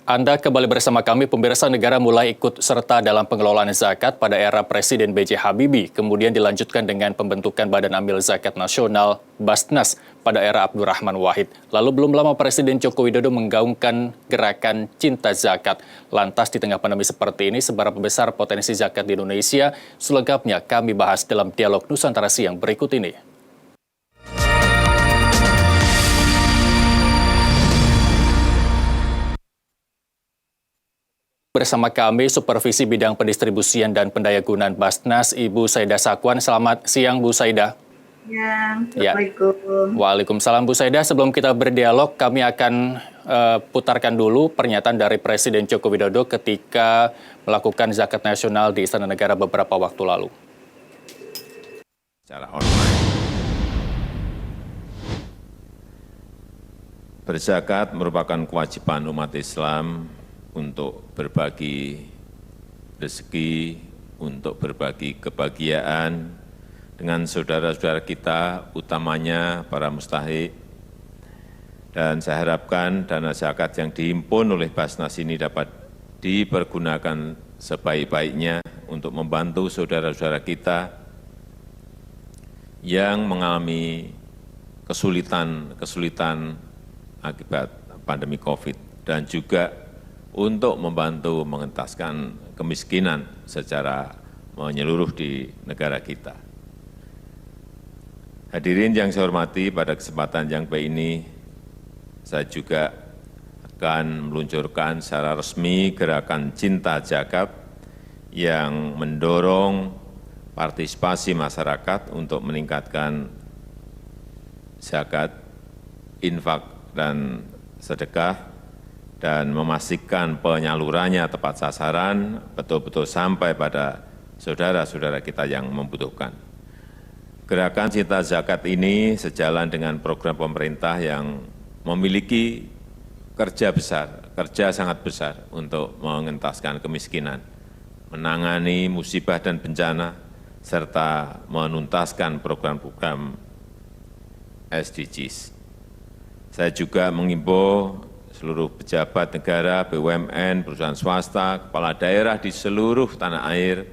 Anda kembali bersama kami, pemirsa. Negara mulai ikut serta dalam pengelolaan zakat pada era Presiden B.J. Habibie, kemudian dilanjutkan dengan pembentukan Badan Amil Zakat Nasional Basnas pada era Abdurrahman Wahid. Lalu belum lama Presiden Joko Widodo menggaungkan gerakan Cinta Zakat. Lantas di tengah pandemi seperti ini, seberapa besar potensi zakat di Indonesia? Selengkapnya kami bahas dalam dialog Nusantara Siang berikut ini. Bersama kami, Supervisi Bidang Pendistribusian dan Pendayagunaan Basnas, Ibu Saida Sakwan. Selamat siang, Bu Saida. Ya, Assalamualaikum. Waalaikumsalam, Bu Saida. Sebelum kita berdialog, kami akan putarkan dulu pernyataan dari Presiden Joko Widodo ketika melakukan zakat nasional di Istana Negara beberapa waktu lalu. Secara online. Berzakat merupakan kewajiban umat Islam untuk berbagi rezeki, untuk berbagi kebahagiaan dengan saudara-saudara kita, utamanya para mustahik. Dan saya harapkan dana zakat yang dihimpun oleh Basnas ini dapat dipergunakan sebaik-baiknya untuk membantu saudara-saudara kita yang mengalami kesulitan akibat pandemi COVID, dan juga untuk membantu mengentaskan kemiskinan secara menyeluruh di negara kita. Hadirin yang saya hormati, pada kesempatan yang baik ini, saya juga akan meluncurkan secara resmi gerakan Cinta Zakat yang mendorong partisipasi masyarakat untuk meningkatkan zakat, infak, dan sedekah, dan memastikan penyalurannya tepat sasaran, betul-betul sampai pada saudara-saudara kita yang membutuhkan. Gerakan Cinta Zakat ini sejalan dengan program pemerintah yang memiliki kerja sangat besar untuk mengentaskan kemiskinan, menangani musibah dan bencana, serta menuntaskan program-program SDGs. Saya juga mengimbau seluruh pejabat negara, BUMN, perusahaan swasta, kepala daerah di seluruh tanah air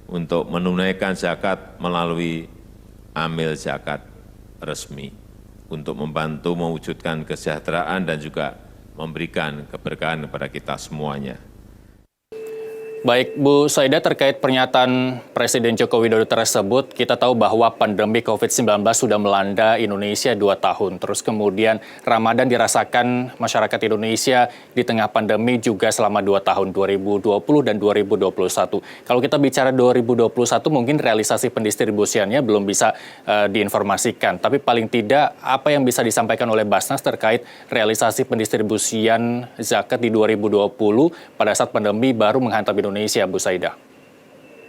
untuk menunaikan zakat melalui amil zakat resmi untuk membantu mewujudkan kesejahteraan dan juga memberikan keberkahan kepada kita semuanya. Baik, Bu Saida, terkait pernyataan Presiden Joko Widodo tersebut, kita tahu bahwa pandemi COVID-19 sudah melanda Indonesia 2 tahun. Terus kemudian Ramadan dirasakan masyarakat Indonesia di tengah pandemi juga selama 2 tahun, 2020 dan 2021. Kalau kita bicara 2021, mungkin realisasi pendistribusiannya belum bisa diinformasikan. Tapi paling tidak, apa yang bisa disampaikan oleh Basnas terkait realisasi pendistribusian zakat di 2020 pada saat pandemi baru menghantam Indonesia, Bu Saida?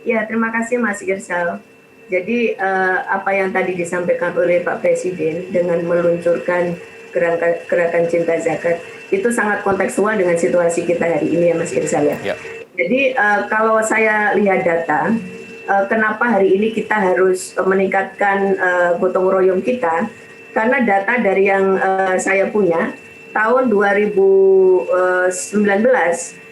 Ya, terima kasih Mas Irsal. Jadi apa yang tadi disampaikan oleh Pak Presiden dengan meluncurkan gerakan Cinta Zakat itu sangat kontekstual dengan situasi kita hari ini ya Mas Irsal ya. Jadi kalau saya lihat data, kenapa hari ini kita harus meningkatkan gotong royong kita, karena data dari yang saya punya, tahun 2019,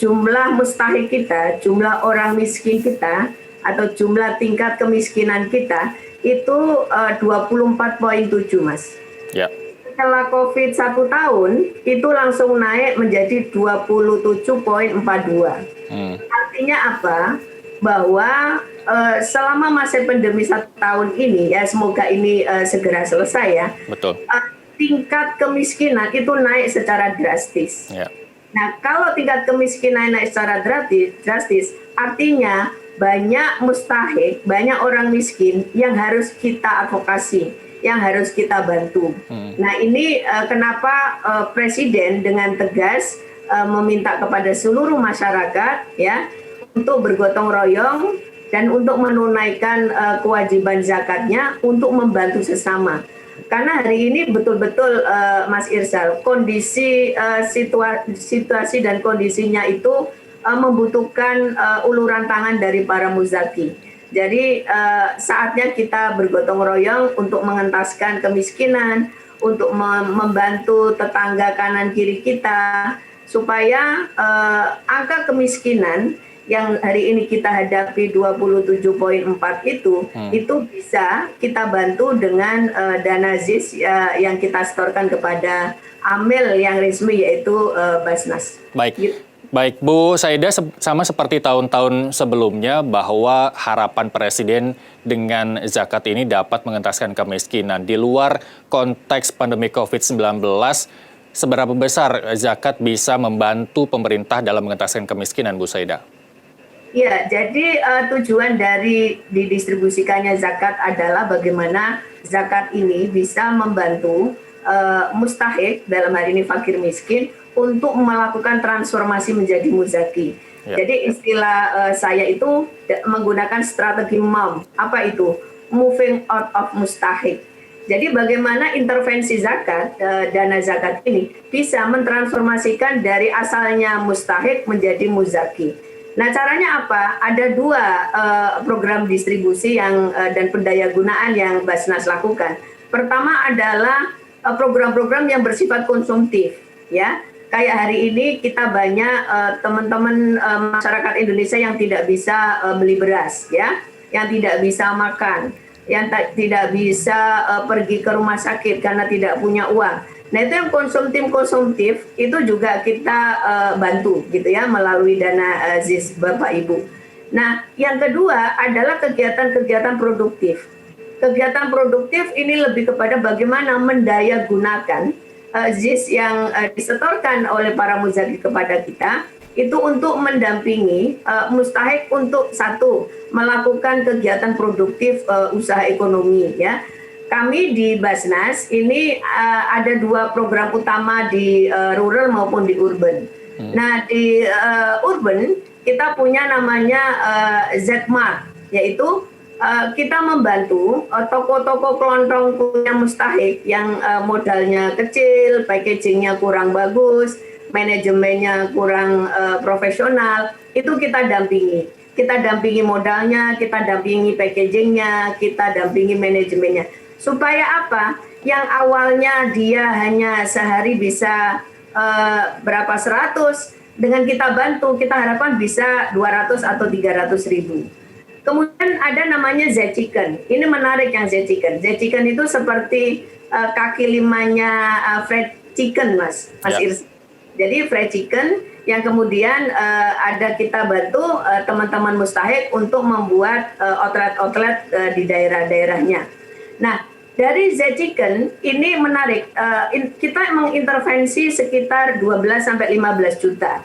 jumlah mustahik kita, jumlah orang miskin kita, atau jumlah tingkat kemiskinan kita itu 24,7, Mas. Ya. Setelah COVID 1 tahun, itu langsung naik menjadi 27,42. Artinya apa? Bahwa selama masa pandemi 1 tahun ini, ya semoga ini segera selesai ya. Betul. Tingkat kemiskinan itu naik secara drastis. Ya. Nah, kalau tingkat kemiskinan naik secara drastis, artinya banyak mustahik, banyak orang miskin yang harus kita advokasi, yang harus kita bantu. Nah, ini kenapa Presiden dengan tegas meminta kepada seluruh masyarakat ya untuk bergotong royong dan untuk menunaikan kewajiban zakatnya untuk membantu sesama. Karena hari ini betul-betul Mas Irsal, kondisi situasi dan kondisinya itu membutuhkan uluran tangan dari para muzaki. Jadi saatnya kita bergotong royong untuk mengentaskan kemiskinan, untuk membantu tetangga kanan kiri kita, supaya angka kemiskinan yang hari ini kita hadapi 27,4 itu bisa kita bantu dengan dana ZIS yang kita setorkan kepada AMIL yang resmi yaitu Basnas. Baik. Gitu. Baik, Bu Saidah, sama seperti tahun-tahun sebelumnya bahwa harapan Presiden dengan zakat ini dapat mengentaskan kemiskinan. Di luar konteks pandemi COVID-19, seberapa besar zakat bisa membantu pemerintah dalam mengentaskan kemiskinan, Bu Saidah? Ya, jadi tujuan dari didistribusikannya zakat adalah bagaimana zakat ini bisa membantu mustahik, dalam hal ini fakir miskin, untuk melakukan transformasi menjadi muzaki. Ya. Jadi istilah saya itu menggunakan strategi MOM. Apa itu? Moving out of mustahik. Jadi bagaimana intervensi zakat, dana zakat ini bisa mentransformasikan dari asalnya mustahik menjadi muzaki. Nah, caranya apa? Ada dua program distribusi dan pendayagunaan yang Basnas lakukan. Pertama adalah program-program yang bersifat konsumtif, ya. Kayak hari ini kita banyak teman-teman masyarakat Indonesia yang tidak bisa beli beras, ya, yang tidak bisa makan, yang tidak bisa pergi ke rumah sakit karena tidak punya uang. Nah, itu yang konsumtif itu juga kita bantu gitu ya melalui dana ZIS Bapak Ibu. Nah, yang kedua adalah kegiatan-kegiatan produktif. Kegiatan produktif ini lebih kepada bagaimana mendaya gunakan ZIS yang disetorkan oleh para muzaki kepada kita itu untuk mendampingi mustahik untuk satu melakukan kegiatan produktif usaha ekonomi, ya. Kami di Basnas ini ada dua program utama di rural maupun di urban. Nah, di urban kita punya namanya Zmart, yaitu kita membantu toko-toko kelontong punya mustahik yang modalnya kecil, packagingnya kurang bagus, manajemennya kurang profesional, itu kita dampingi. Kita dampingi modalnya, kita dampingi packagingnya, kita dampingi manajemennya. Supaya apa? Yang awalnya dia hanya sehari bisa berapa 100, dengan kita bantu, kita harapkan bisa 200 atau 300 ribu. Kemudian ada namanya Z-Chicken. Ini menarik yang Z-Chicken. Z-Chicken itu seperti kaki limanya fried chicken, Mas Irsa. Jadi fried chicken yang kemudian ada kita bantu teman-teman mustahik untuk membuat outlet-outlet di daerah-daerahnya. Nah, dari Z-Chicken ini menarik. Kita mengintervensi sekitar 12-15 juta.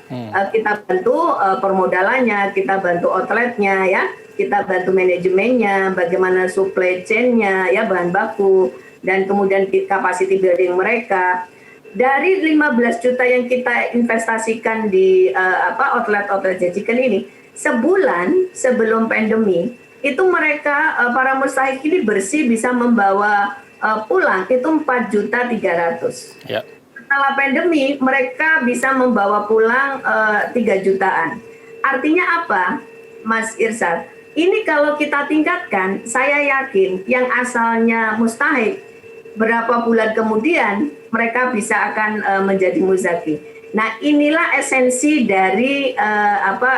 Kita bantu permodalannya, kita bantu outletnya, ya. Kita bantu manajemennya, bagaimana supply chain-nya, ya, bahan baku, dan kemudian capacity building mereka. Dari 15 juta yang kita investasikan di outlet-outlet Z-Chicken ini, sebulan sebelum pandemi, itu mereka, para mustahik ini bersih bisa membawa pulang itu 4.300.000. Ya. Setelah pandemi, mereka bisa membawa pulang 3 jutaan. Artinya apa, Mas Irsad? Ini kalau kita tingkatkan, saya yakin yang asalnya mustahik, berapa bulan kemudian mereka bisa akan menjadi muzaki. Nah, inilah esensi dari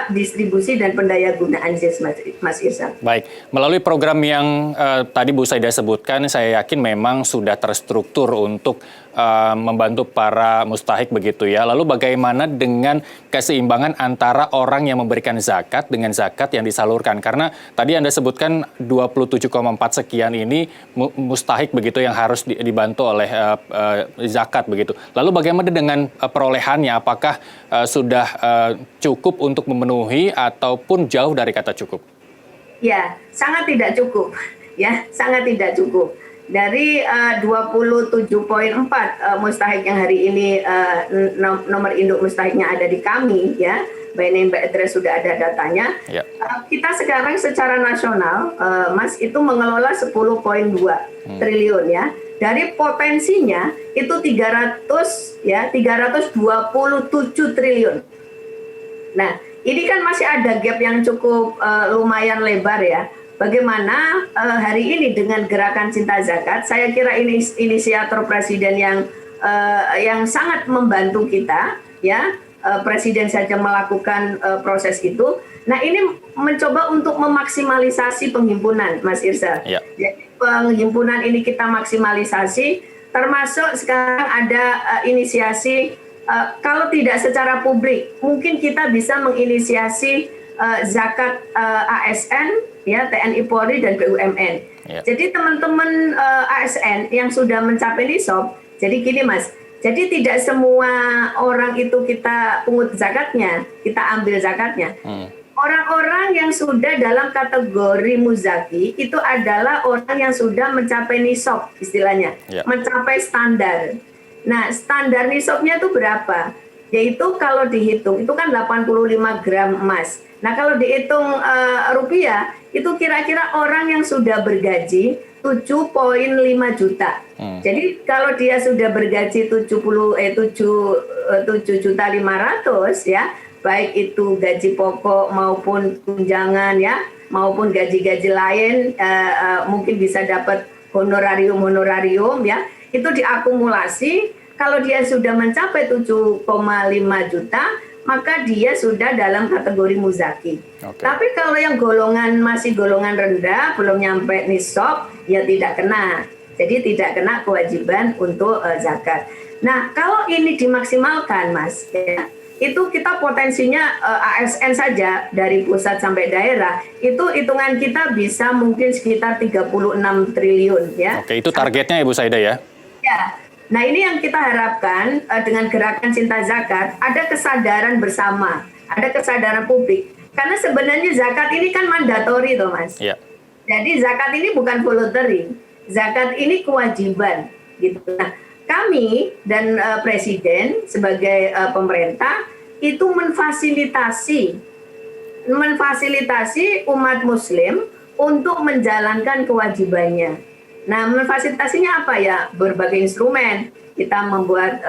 distribusi dan pendayagunaan ZIS, Mas Irsa. Baik, melalui program yang tadi Bu Saidah sebutkan, saya yakin memang sudah terstruktur untuk membantu para mustahik begitu ya. Lalu bagaimana dengan keseimbangan antara orang yang memberikan zakat dengan zakat yang disalurkan? Karena tadi Anda sebutkan 27,4 sekian ini mustahik begitu yang harus dibantu oleh zakat begitu. Lalu bagaimana dengan perolehannya? Apakah sudah cukup untuk memenuhi ataupun jauh dari kata cukup? Ya, sangat tidak cukup. Ya, sangat tidak cukup. Dari 27,4 mustahik yang hari ini nomor induk mustahiknya ada di kami, ya, by name by address sudah ada datanya. Ya. Kita sekarang secara nasional, Mas, itu mengelola 10,2 triliun, ya. Dari potensinya itu 327 triliun. Nah, ini kan masih ada gap yang cukup lumayan lebar, ya. Bagaimana hari ini dengan gerakan Cinta Zakat, saya kira ini inisiator presiden yang sangat membantu kita, ya. presiden saja melakukan proses itu. Nah, ini mencoba untuk memaksimalisasi penghimpunan, Mas Irsal. Ya. Jadi penghimpunan ini kita maksimalisasi, termasuk sekarang ada inisiasi, kalau tidak secara publik, mungkin kita bisa menginisiasi zakat ASN, ya, TNI Polri dan BUMN. Ya. Jadi teman-teman ASN yang sudah mencapai nisab, jadi gini Mas, jadi tidak semua orang itu kita pungut zakatnya, kita ambil zakatnya. Orang-orang yang sudah dalam kategori muzaki itu adalah orang yang sudah mencapai nisab istilahnya, Ya. mencapai standar. Nah, standar nisabnya itu berapa? Yaitu kalau dihitung itu kan 85 gram emas. Nah, kalau dihitung rupiah itu kira-kira orang yang sudah bergaji 7,5 juta. Jadi kalau dia sudah bergaji 7.500.000 ya, baik itu gaji pokok maupun tunjangan ya, maupun gaji-gaji lain, mungkin bisa dapat honorarium ya, itu diakumulasi. Kalau dia sudah mencapai 7,5 juta, maka dia sudah dalam kategori muzaki. Oke. Tapi kalau yang masih golongan rendah, belum nyampe nisab, ya tidak kena. Jadi tidak kena kewajiban untuk zakat. Nah, kalau ini dimaksimalkan, Mas, ya, itu kita potensinya ASN saja dari pusat sampai daerah, itu hitungan kita bisa mungkin sekitar 36 triliun ya. Oke, itu targetnya Ibu Saidah ya? Ya. Nah, ini yang kita harapkan dengan gerakan Cinta Zakat, ada kesadaran bersama, ada kesadaran publik. Karena sebenarnya zakat ini kan mandatori toh, Mas. Iya. Jadi zakat ini bukan voluntary, zakat ini kewajiban gitu. Nah, kami dan Presiden sebagai pemerintah itu memfasilitasi umat Muslim untuk menjalankan kewajibannya. Nah, memfasilitasinya apa ya? Berbagai instrumen. Kita membuat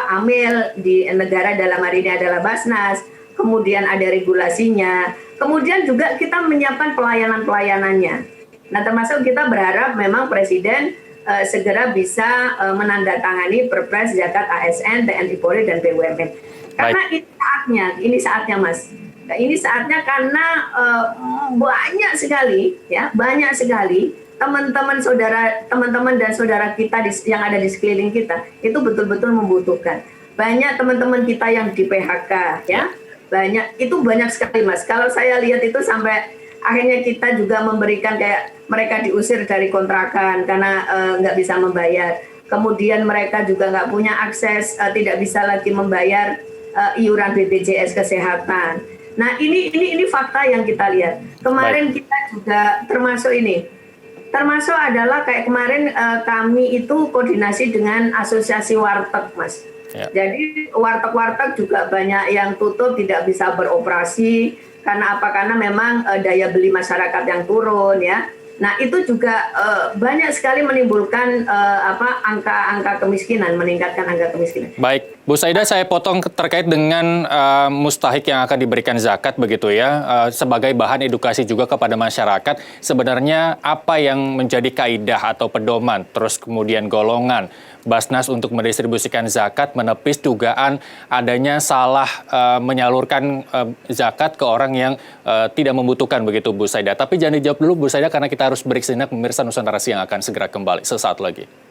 amil di negara, dalam hari ini adalah Basnas. Kemudian ada regulasinya. Kemudian juga kita menyiapkan pelayanan-pelayanannya. Nah, termasuk kita berharap memang Presiden segera bisa menandatangani Perpres zakat ASN, TNI Polri dan BUMN. Karena ini saatnya Mas. Nah, ini saatnya karena banyak sekali teman-teman dan saudara kita yang ada di sekeliling kita itu betul-betul membutuhkan. Banyak teman-teman kita yang di PHK ya. Banyak sekali Mas. Kalau saya lihat itu sampai akhirnya kita juga memberikan kayak mereka diusir dari kontrakan karena nggak bisa membayar. Kemudian mereka juga nggak punya akses, tidak bisa lagi membayar iuran BPJS kesehatan. Nah, ini fakta yang kita lihat. Kemarin kita juga termasuk adalah kayak kemarin kami itu koordinasi dengan asosiasi warteg, Mas. Ya. Jadi warteg-warteg juga banyak yang tutup, tidak bisa beroperasi karena apa? Karena memang daya beli masyarakat yang turun ya. Nah, itu juga banyak sekali menimbulkan angka kemiskinan, meningkatkan angka kemiskinan. Baik, Bu Saidah, saya potong terkait dengan mustahik yang akan diberikan zakat begitu ya, sebagai bahan edukasi juga kepada masyarakat. Sebenarnya apa yang menjadi kaidah atau pedoman, terus kemudian golongan Basnas untuk mendistribusikan zakat menepis dugaan adanya salah menyalurkan zakat ke orang yang tidak membutuhkan begitu, Bu Saidah. Tapi jangan dijawab dulu, Bu Saidah, karena kita harus break sejenak. Pemirsa Nusantara Siang akan segera kembali sesaat lagi.